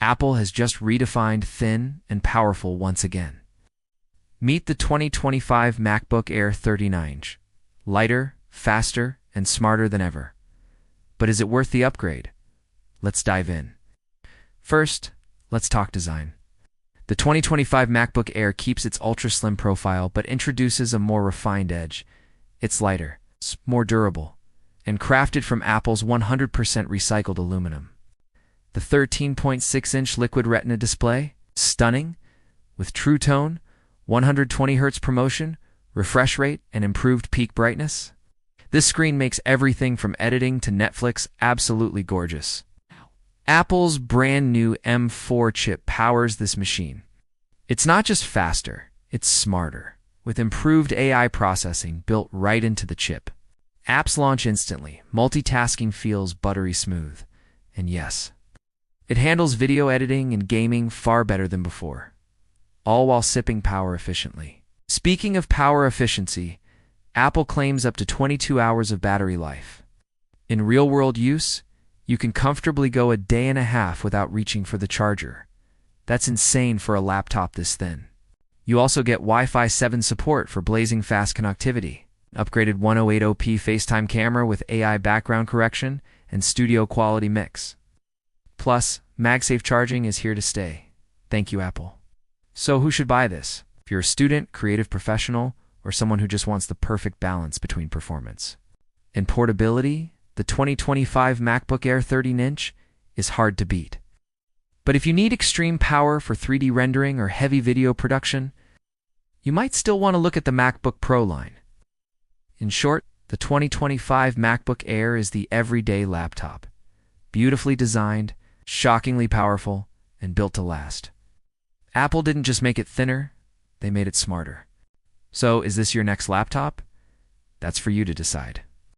Apple has just redefined thin and powerful once again. Meet the 2025 MacBook Air 39-inch. Lighter, faster, and smarter than ever. But is it worth the upgrade? Let's dive in. First, let's talk design. The 2025 MacBook Air keeps its ultra-slim profile but introduces a more refined edge. It's lighter, more durable, and crafted from Apple's 100% recycled aluminum. The 13.6-inch liquid Retina display, stunning, with True Tone, 120 Hz promotion, refresh rate, and improved peak brightness. This screen makes everything from editing to Netflix absolutely gorgeous. Apple's brand new M4 chip powers this machine. It's not just faster, it's smarter, with improved AI processing built right into the chip. Apps launch instantly, multitasking feels buttery smooth. And yes, it handles video editing and gaming far better than before, all while sipping power efficiently. Speaking of power efficiency, Apple claims up to 22 hours of battery life. In real-world use, you can comfortably go a day and a half without reaching for the charger. That's insane for a laptop this thin. You also get Wi-Fi 7 support for blazing fast connectivity, upgraded 1080p FaceTime camera with AI background correction, and studio quality mix. Plus, MagSafe charging is here to stay. Thank you, Apple. So who should buy this? If you're a student, creative professional, or someone who just wants the perfect balance between performance and portability, the 2025 MacBook Air 13-inch is hard to beat. But if you need extreme power for 3D rendering or heavy video production, you might still want to look at the MacBook Pro line. In short, the 2025 MacBook Air is the everyday laptop. Beautifully designed, shockingly powerful, and built to last. Apple didn't just make it thinner, they made it smarter. So, is this your next laptop? That's for you to decide.